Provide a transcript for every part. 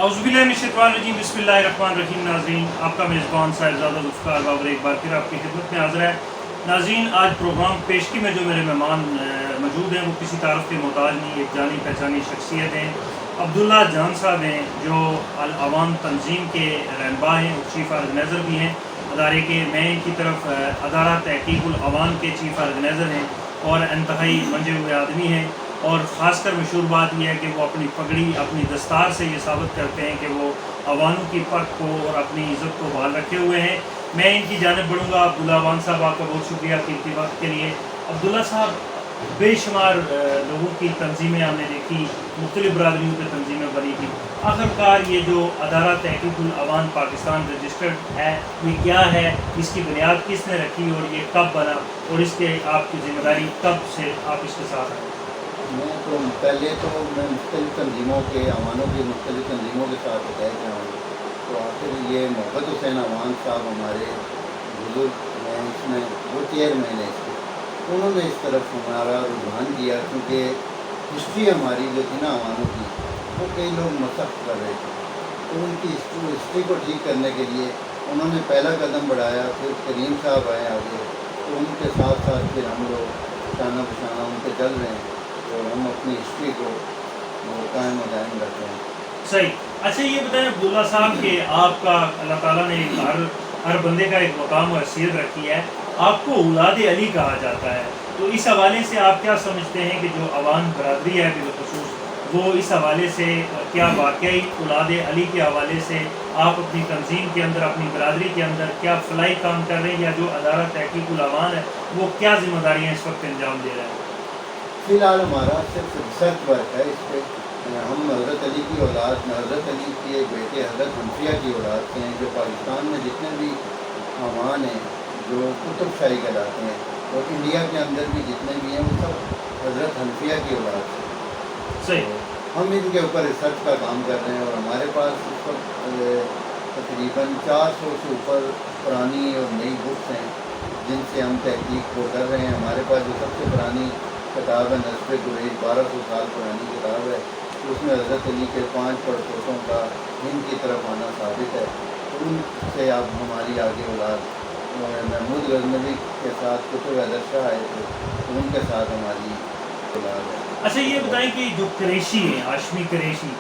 औज़ुबिल्लाहिमिनश्शैतानिर्रजीम बिस्मिल्लाहिर्रहमानिर्रहीम। नाज़रीन, आपका मेज़बान साहिबजादा ज़ुल्फ़िकार बाबर एक बार फिर आपकी खिदमत में हाज़िर है। नाज़रीन, आज प्रोग्राम पेशगी में जो मेरे मेहमान मौजूद हैं वो किसी तारफ़ के मोहताज नहीं, एक जानी पहचानी शख्सियत हैं। अब्दुल्ला जान साहब हैं जो अल अवान तंजीम के रहनुमा हैं और चीफ़ ऑर्गेनाइज़र भी हैं अदारे के। मैं इनकी तरफ अदारा तहक़ीक़ुल अवान के चीफ़ ऑर्गेनाइज़र हैं और इंतहाई मंजे हुए आदमी हैं। और ख़ासकर मशहूर बात यह है कि वो अपनी पगड़ी, अपनी दस्तार से ये साबित करते हैं कि वो अवानों की पग को और अपनी इज़्ज़त को बहाल रखे हुए हैं। मैं इनकी जानिब बढ़ूँगा। अब्दुल्ला अवान साहब, आपका बहुत शुक्रिया कीमती वक्त के लिए। अब्दुल्ला साहब, बेशुमार लोगों की तंजीमें हमने देखी, मुख्तलिफ़ बरादरियों की तंजीमें बनी थी। आखिरकार ये जो अदारा तहक़ीक़ुल अवान पाकिस्तान रजिस्टर्ड है, ये क्या है, इसकी बुनियाद किसने रखी और ये कब बना और इसके आपकी ज़िम्मेदारी कब से आप इसके साथ आए? मैं पहले मैं मुख्तलिफ़ तंजीमों के अवानों की मुख्तलिफ़ तंजीमों के साथ तय किया हूँ। तो आखिर ये मोहब्बत हुसैन अवान साहब हमारे बुज़ुर्ग हैं, इसमें वो चेयरमैन है इसके। उन्होंने इस तरफ हमारा रुझान किया क्योंकि हिस्ट्री हमारी जो थी ना अवानों की, वो कई लोग मसख कर रहे थे। तो उनकी हिस्ट्री को ठीक करने के लिए उन्होंने पहला कदम बढ़ाया। फिर करीम साहब आए आगे, तो उनके साथ साथ फिर हम लोग शाना बशाना उनके चल रहे हैं। तो हम अपनी हिस्ट्री को कायम व दायम रखते हैं। सही। अच्छा, ये बताएं अब्दुल्ला साहब कि आपका अल्लाह ताला ने हर बंदे का एक मकाम और हैसियत रखी है। आपको औलाद अली कहा जाता है, तो इस हवाले से आप क्या समझते हैं कि जो अवान बरादरी है बिलखुसूस, वो इस हवाले से क्या वाकई औलाद अली के हवाले से आप अपनी तंजीम के अंदर, अपनी बरादरी के अंदर क्या फलाई काम कर रहे हैं, या जो अदारा तहक़ीक़ुल अवान है वो क्या ज़िम्मेदारियाँ इस वक्त अंजाम दे रहा है? फ़िलहाल हमारा सिर्फ रिसर्च वर्क है इस पर। हम हज़रत अली की औलाद, हज़रत अली के बेटे हज़रत हनफिया की औलाद से हैं। जो पाकिस्तान में जितने भी अवान हैं जो कुतुब शाही कहलाते हैं, और इंडिया के अंदर भी जितने भी हैं वो सब हज़रत हनफिया की औलाद से। सही। हम इनके ऊपर रिसर्च का काम कर रहे हैं और हमारे पास इस वक्त तकरीबन 400 से ऊपर पुरानी और नई बुक्स हैं जिनसे हम तहकीक को कर रहे हैं। हमारे पास जो सबसे पुरानी किताब है नस्ब कुरैश, 1200 साल पुरानी किताब है। उसमें हज़रत अली के 5 पड़पोतों का हिंद की तरफ आना साबित है। तो उनसे आप हमारी आगे औलाद महमूद गज़नवी के साथ कुतुब अदरशाह आए थे, तो उनके साथ हमारी औलाद है। अच्छा, ये बताएं कि जो कुरैशी हैं, हाशमी कुरैशी,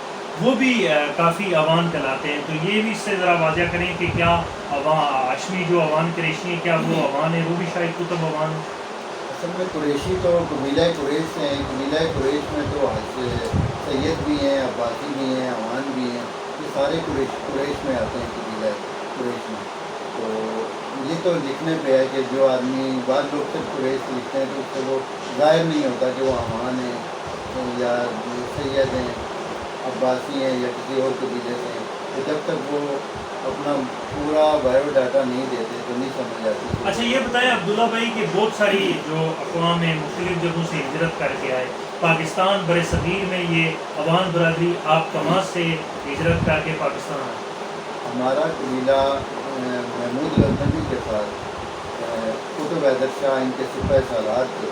वो भी काफ़ी अवान कहलाते हैं, तो ये भी इससे ज़रा वाज़ह करें कि क्या हाशमी जो अवान कुरैशी हैं, क्या वो अवान है, वो भी शायद कुतुब अवान हो? असल में कुरैशी तो कबीला कुरैश से हैं। कबीला कुरैश में तो सैयद भी हैं, अब्बासी भी हैं, अवान भी हैं। ये सारे कुरैश में आते हैं कबीला कुरैश में। तो ये तो लिखने पे है कि जो आदमी, बाद लोग सिर्फ कुरैश लिखते हैं तो उससे वो ज़ाहिर नहीं होता कि वो अवान हैं या सैयद हैं, अब्बासी हैं या किसी और कबीले से हैं। तो जब तक वो अपना पूरा बायोडाटा नहीं देते तो नहीं समझ आती। अच्छा, ये बताएं अब्दुल्ला भाई कि बहुत सारी जो अक़वाम है मुख्तलिफ़ जगहों से हिजरत करके आए पाकिस्तान बर सग़ीर में, ये अवान बरादरी आप कहाँ से हिजरत करके पाकिस्तान आए? हमारा कबीला महमूद गज़नवी के साथ कुतुब अदरशाह इनके सिपह सालार थे,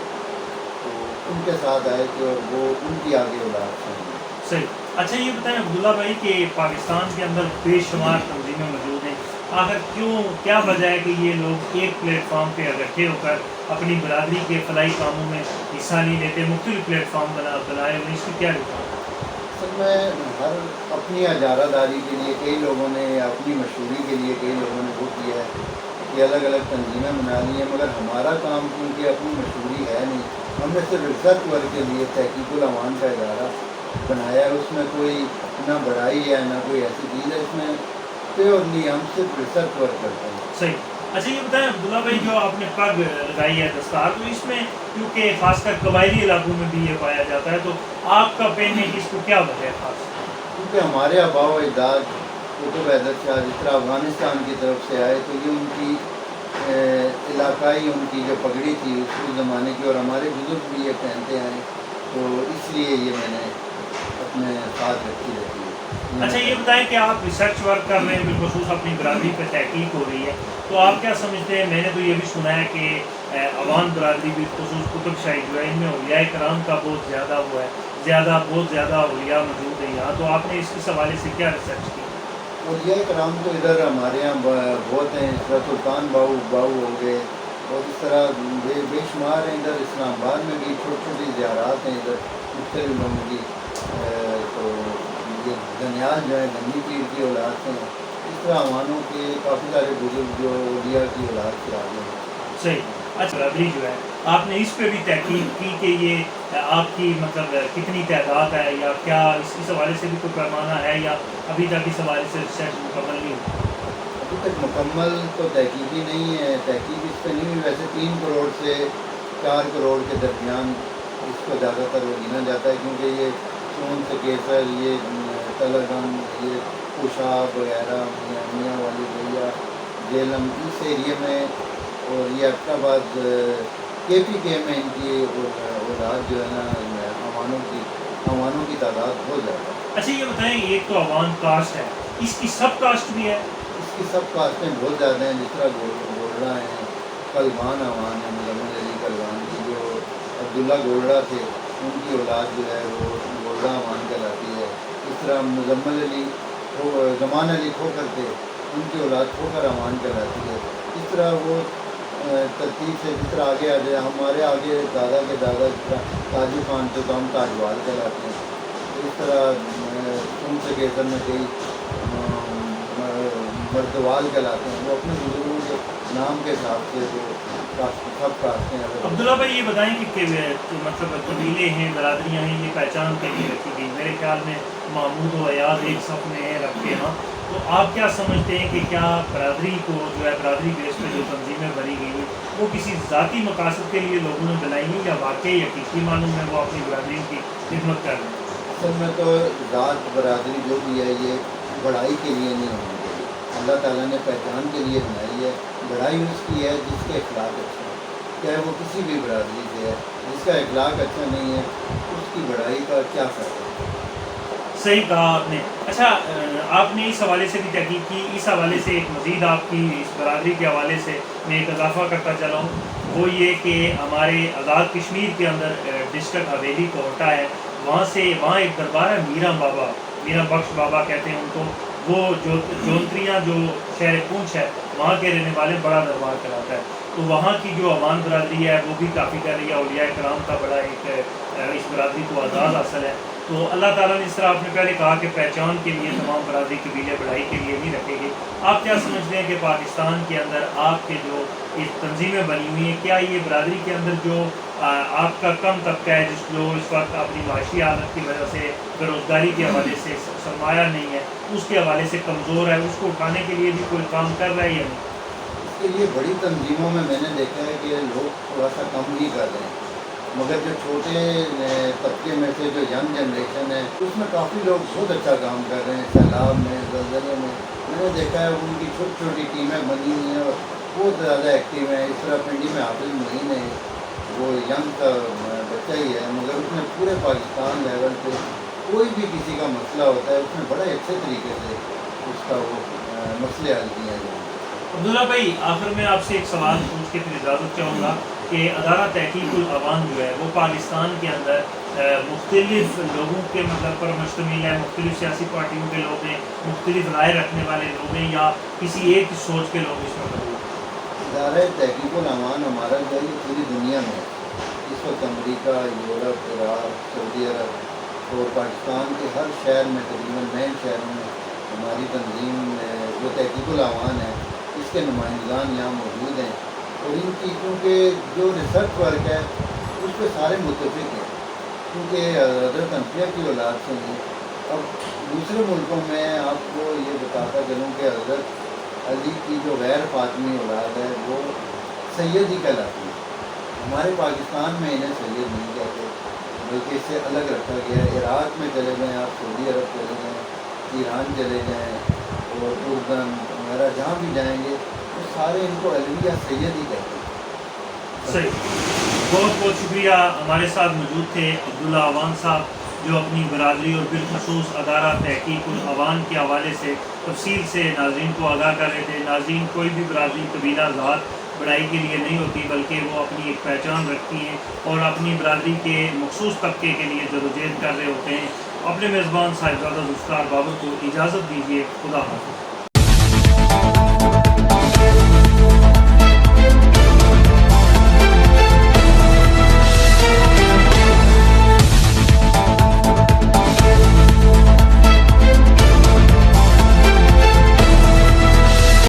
तो उनके साथ आए थे और वो उनकी आगे औलाद थे। सही। अच्छा, ये बताएं अब्दुल्ला भाई कि पाकिस्तान के अंदर बेशुमार तंजीमें मौजूद हैं, आखिर क्या वजह है कि ये लोग एक प्लेटफार्म पे इकट्ठे होकर अपनी बरादरी के फलाई कामों में हिस्सा नहीं लेते, मुख्तलिफ प्लेटफार्म बनाए हुए, इसकी क्या वजह? असल में हर अपनी अजारादारी के लिए कई लोगों ने, अपनी मशहूरी के लिए कई लोगों ने वो किया है कि अलग अलग तंजीमें बना ली हैं। मगर हमारा काम क्योंकि अपनी मशहूरी है नहीं, हमने सिर्फ रिसर्च वर्क के लिए तहक़ीक़ुल अवान का इदारा बनाया है। उसमें कोई ना बड़ाई है ना कोई ऐसी चीज़ है, इसमें प्योरली हम सिर्फ रिसर्च वर्क करते हैं। सही। अच्छा, ये बताएं अब्दुल्ला भाई, जो आपने पग लगाई है दस्तार, तो इसमें क्योंकि खासकर कबायली इलाकों में भी ये पाया जाता है, तो आपका पहनने की इसको क्या वजह है खास? क्योंकि हमारे आबाओ अजदाद कुतुब अदरशाह जिस तरह अफ़गानिस्तान की तरफ से आए, तो ये उनकी इलाकाई उनकी जो पगड़ी थी उस ज़माने की, और हमारे बुज़ुर्ग भी ये पहनते आए, तो इसलिए ये मैंने अपने साथ रखी रहती है। अच्छा, ये बताएं कि आप रिसर्च वर्क कर रहे हैं, बिलखुसूस अपनी बरादरी पर तहकीक हो रही है, तो आप क्या समझते हैं? मैंने तो ये भी सुना है कि अवान बरादरी बिलखुसूस कुतुब शाही जो है, इनमें औलिया कराम का बहुत ज़्यादा हुआ है, बहुत ज़्यादा औलिया मौजूद है यहाँ, तो आपने इस हवाले से क्या रिसर्च की? और ये कराम तो इधर हमारे यहाँ बहुत हैं, इस तरह सुल्तान बाऊ बाऊ हो गए, और इस तरह बेशुमार हैं। इधर इस्लामाबाद में भी छोटी छोटी ज़ियारात हैं इधर मुख्तलिफ लोगों की। तो ये दनियाल जो है गंदी पीर की औलाद से हैं। इस तरह अवानों के काफ़ी सारे बुजुर्ग जो औलिया की औलाद से आगे हैं। सही। अच्छा, बरादरी जो है आपने इस पे भी तहकीक की कि ये आपकी मतलब कितनी तादाद है, या क्या इस हवाले से भी कोई पैमाना है, या अभी तक इस हवाले से रिसर्च मुकम्मल नहीं हुई? अभी तक मुकम्मल तो तहकीकी नहीं है, तहकीक इस पर नहीं हुई। वैसे 3 करोड़ से 4 करोड़ के दरमियान इसको ज़्यादातर वो गिना जाता है, क्योंकि ये खून से केसर, ये तलगम, ये पेशाब वगैरह, मियाँ वाली भैया, जेलम, इस एरिए में, और ये अक्टाबाद KPK में इनकी औलाद जो है ना अवानों की तादाद बहुत ज़्यादा है। अच्छा, ये बताएं, एक तो अवान कास्ट है, इसकी सब कास्ट भी है? इसकी सब कास्टें बहुत ज़्यादा हैं, जिस तरह गोलड़ा हैं, कलमान अवान है, मुजम्मिल अली कलमान की, जो अब्दुल्ला गोलड़ा थे उनकी औलाद जो है वो गोलड़ा अवान कहलाती है। इस तरह मुजम्मिल अली ज़मान अली खोकर थे, उनकी औलाद खोकर अवान कहलाती है। इस तरह वो तरतीब से जिस तरह आगे आ जाए, हमारे आगे दादा के दादा जिस तरह ताजू खान थे तो हम ताजवाल कहलाते हैं। तो इस तरह खून से केसर में कई मर्दवाल कहलाते हैं, वो अपने बुजुर्गों के नाम के हिसाब से वो सब काटते हैं। अब्दुल्ला भाई, ये बताएं कि मतलब कबीले हैं, बरादरियाँ हैं, ये पहचान कैसे रखी गई? मेरे ख्याल में महमूद व अयाज एक सफ में रखे हैं, तो आप क्या समझते हैं कि क्या बरादरी को जो है, बरादरी बेस पे जो तंजीमें बनी गई हैं, वो किसी ज़ाती मकासद के लिए लोगों ने बनाई हैं, या वाकई हकीकी मालूम है वो अपनी बरादरी की खिदमत कर रहे हैं? असल में तो ज़ात बरादरी जो भी है ये बढ़ाई के लिए नहीं होनी चाहिए। अल्लाह ताला ने पहचान के लिए बनाई है। बढ़ाई उसकी है जिसके अखलाक अच्छे हैं, चाहे वो किसी भी बरादरी से है। जिसका अखलाक अच्छा नहीं है उसकी बढ़ाई का क्या फ़ायदा? सही कहा आपने। अच्छा, आपने इस हवाले से भी तहकीक की, इस हवाले से एक मज़ीद आपकी इस बरादरी के हवाले से मैं एक इजाफ़ा करता चला हूँ, वो ये कि हमारे आज़ाद कश्मीर के अंदर डिस्ट्रिक्ट हवेली कोटा है, वहाँ एक दरबार है मीरा बख्श बाबा कहते हैं उनको। वो जो जौनत्रियाँ जो शहर पूंछ है वहाँ के रहने वाले बड़ा दरबार कहलाता है। तो वहाँ की जो अवान बरादरी है वो भी काफ़ी कर रही है, औलिया कराम का बड़ा एक इस बरादरी को आज़ाद हासिल है। तो अल्लाह ताला ने, इस तरह आपने पहले कहा कि पहचान के लिए तमाम बरादरी कबीले बढ़ाई के लिए नहीं रखेंगे, आप क्या समझते हैं कि पाकिस्तान के अंदर आपके जो इस तंजीमें बनी हुई हैं, क्या ये बरादरी के अंदर जो आपका कम तबका है, जो इस वक्त अपनी माशी हालत की वजह से बेरोज़गारी के हवाले से सरमाया नहीं है, उसके हवाले से कमज़ोर है, उसको उठाने के लिए भी कोई काम कर रहा है या नहीं? इसके लिए बड़ी तंजीमों में मैंने देखा है कि लोग थोड़ा सा कम ही कर रहे हैं, मगर जो छोटे तबके में से जो यंग जनरेशन है उसमें काफ़ी लोग बहुत अच्छा काम कर रहे हैं। सैलाब में, ज़लज़ले में मैंने देखा है उनकी छोटी छोटी टीमें बनी हुई हैं और बहुत ज़्यादा एक्टिव हैं। इस तरह पिंडी में हाफिज़ मुहीन है, वो यंग का बच्चा ही है, मगर उसने पूरे पाकिस्तान लेवल पे कोई भी किसी का मसला होता है उसने बड़े अच्छे तरीके से उसका वो मसले हल किए हैं। अब्दुल्ला भाई, आखिर में आपसे एक सवाल पूछ के फिर इजाज़त चाहूँगा कि अदारा तहकीकुल अवान जो है वो पाकिस्तान के अंदर मुख्तलिफ लोगों के मतलब पर मुश्तमिल है, मुख्तलिफ सियासी पार्टियों के लोग हैं, मुख्तलिफ राय रखने वाले लोग हैं, या किसी एक सोच के लोग इसमें मौजूद हैं? अदारा तहकीकुल अवान हमारा जो है पूरी दुनिया में इस वक्त अमरीका, यूरोप, इराक, सऊदी अरब और पाकिस्तान के हर शहर में, तकरीबन नए शहरों में हमारी तंजीम जो तहकीकुल अवान है इसके नुमाइंदगान यहाँ मौजूद हैं। और इनकी क्योंकि जो रिसर्च वर्क है उस पर सारे मुतफिक हैं, क्योंकि हज़रत अनबिया की औलाद से नहीं। अब दूसरे मुल्कों में आपको ये बताता चलूँ कि हज़रत अली की जो गैर फातमी औलाद है वो सैयद ही कहलाती है। हमारे पाकिस्तान में इन्हें सैयद नहीं कहते, बल्कि इससे अलग रखा गया है। इराक़ में चले गए आप, सऊदी अरब चले गए, ईरान चले गए और उर्दन वगैरह जहाँ भी जाएंगे तो सारे इनको अलविया सैयद ही कहते हैं। सही, बहुत बहुत शुक्रिया। हमारे साथ मौजूद थे अब्दुल्ला अवान साहब, जो अपनी बरादरी और बिलखसूस अदारा तहकीकुल अवान के हवाले से तफसील से नाज़रीन को आगाह कर रहे थे। नाज़रीन, कोई भी बरादरी, कबीला, ज़ात بڑائی کے لیے نہیں ہوتی، بلکہ وہ اپنی ایک پہچان رکھتی ہیں اور اپنی برادری کے مخصوص طبقے کے لیے جدوجہد کر رہے ہوتے ہیں۔ اپنے میزبان صاحبزادہ ذوالفقار بابر کو اجازت دیجیے، خدا حافظ۔